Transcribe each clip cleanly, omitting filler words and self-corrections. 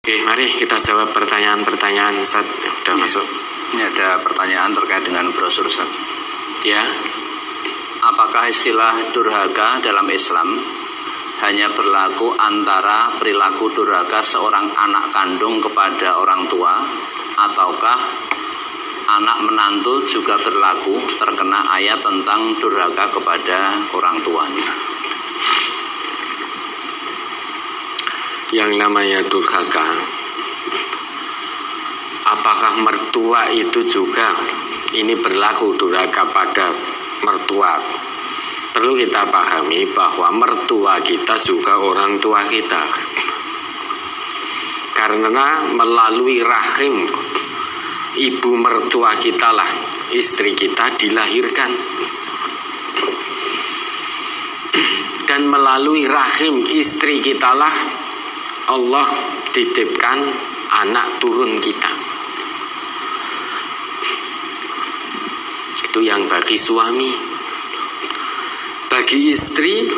Oke, mari kita jawab pertanyaan-pertanyaan Ustaz. Sudah masuk. Ini ada pertanyaan terkait dengan brosur Ustaz. Ya. Apakah istilah durhaka dalam Islam hanya berlaku antara perilaku durhaka seorang anak kandung kepada orang tua, ataukah anak menantu juga berlaku terkena ayat tentang durhaka kepada orang tua? Yang namanya durhaka, apakah mertua itu juga ini berlaku durhaka pada mertua? Perlu kita pahami bahwa mertua kita juga orang tua kita, karena melalui rahim ibu mertua kita lah istri kita dilahirkan, dan melalui rahim istri kita lah Allah titipkan anak turun kita. Itu yang bagi suami. Bagi istri,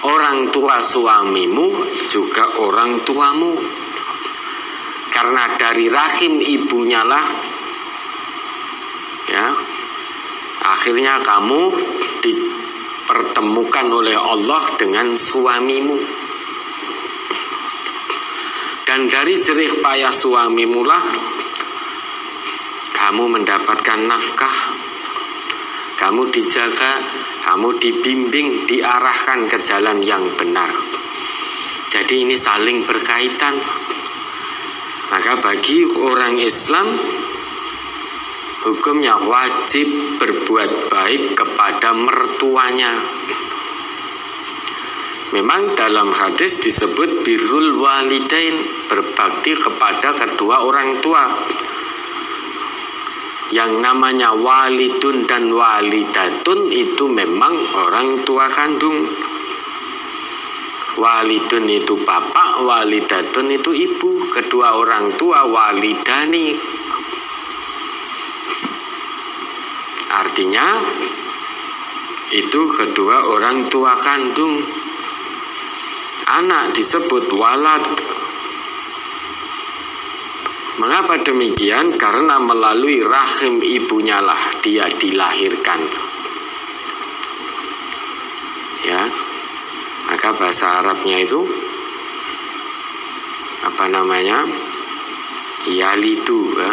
orang tua suamimu juga orang tuamu, karena dari rahim ibunya lah ya akhirnya kamu dipertemukan oleh Allah dengan suamimu. Dan dari jerih payah suamimu lah kamu mendapatkan nafkah, kamu dijaga, kamu dibimbing, diarahkan ke jalan yang benar. Jadi ini saling berkaitan. Maka bagi orang Islam, hukumnya wajib berbuat baik kepada mertuanya. Memang dalam hadis disebut birrul walidain, berbakti kepada kedua orang tua. Yang namanya walidun dan walidatun itu memang orang tua kandung. Walidun itu bapak, walidatun itu ibu. Kedua orang tua walidani. Artinya itu kedua orang tua kandung. Anak disebut walad. Mengapa demikian? Karena melalui rahim ibunya lah dia dilahirkan. Ya, maka bahasa Arabnya itu apa namanya? Yalidu. Ya.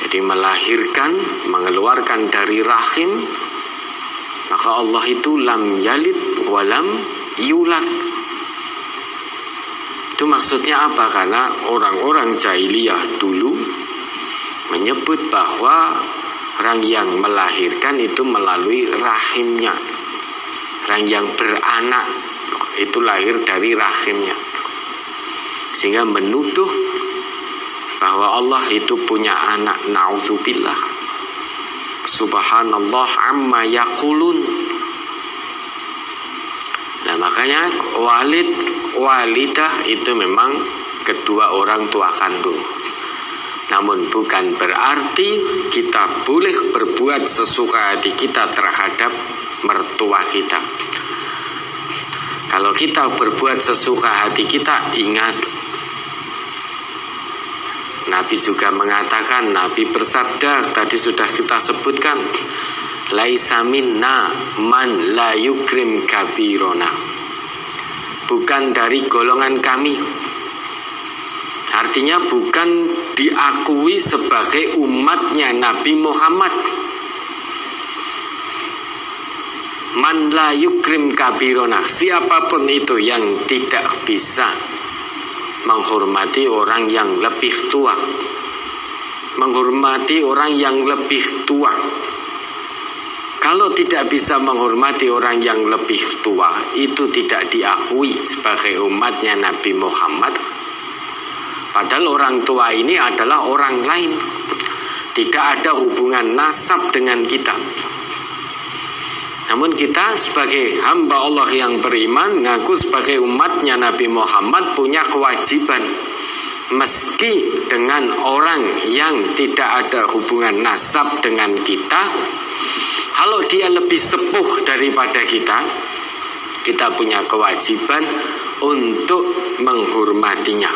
Jadi melahirkan, mengeluarkan dari rahim. Maka Allah itu lam yalid walam yulad. Itu maksudnya apa? Karena orang-orang jahiliyah dulu menyebut bahwa orang yang melahirkan itu melalui rahimnya. Orang yang beranak itu lahir dari rahimnya. Sehingga menuduh bahwa Allah itu punya anak. Na'udzubillah. Subhanallah amma yaqulun. Nah makanya walid, walidah itu memang kedua orang tua kandung. Namun bukan berarti kita boleh berbuat sesuka hati kita terhadap mertua kita. Kalau kita berbuat sesuka hati kita, ingat Nabi juga mengatakan, Nabi bersabda, tadi sudah kita sebutkan, laisa minna man la yukrim kabirona. Bukan dari golongan kami. Artinya bukan diakui sebagai umatnya Nabi Muhammad. Man la yukrim kabirona. Siapapun itu yang tidak bisa menghormati orang yang lebih tua, menghormati orang yang lebih tua. Kalau tidak bisa menghormati orang yang lebih tua, itu tidak diakui sebagai umatnya Nabi Muhammad. Padahal orang tua ini adalah orang lain, tidak ada hubungan nasab dengan kita. Namun kita sebagai hamba Allah yang beriman, ngaku sebagai umatnya Nabi Muhammad, punya kewajiban meski dengan orang yang tidak ada hubungan nasab dengan kita. Kalau dia lebih sepuh daripada kita, kita punya kewajiban untuk menghormatinya,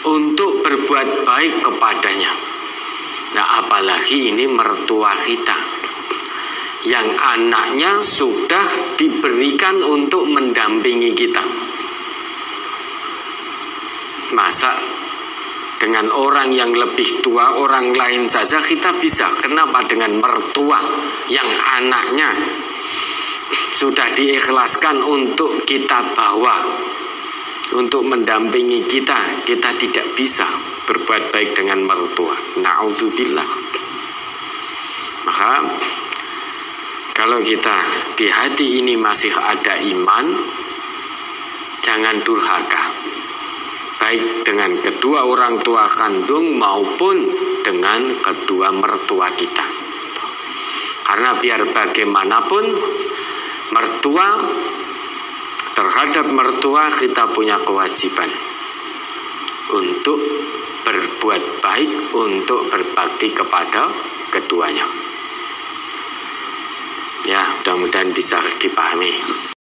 untuk berbuat baik kepadanya. Nah, apalagi ini mertua kita yang anaknya sudah diberikan untuk mendampingi kita. Masa dengan orang yang lebih tua, orang lain saja kita bisa, kenapa dengan mertua yang anaknya sudah diikhlaskan untuk kita bawa, untuk mendampingi kita, kita tidak bisa berbuat baik dengan mertua. Na'udzubillah. Maka kalau kita di hati ini masih ada iman, jangan durhaka, baik dengan kedua orang tua kandung maupun dengan kedua mertua kita. Karena biar bagaimanapun mertua, terhadap mertua kita punya kewajiban untuk berbuat baik, untuk berbakti kepada keduanya. Ya, mudah-mudahan bisa dipahami.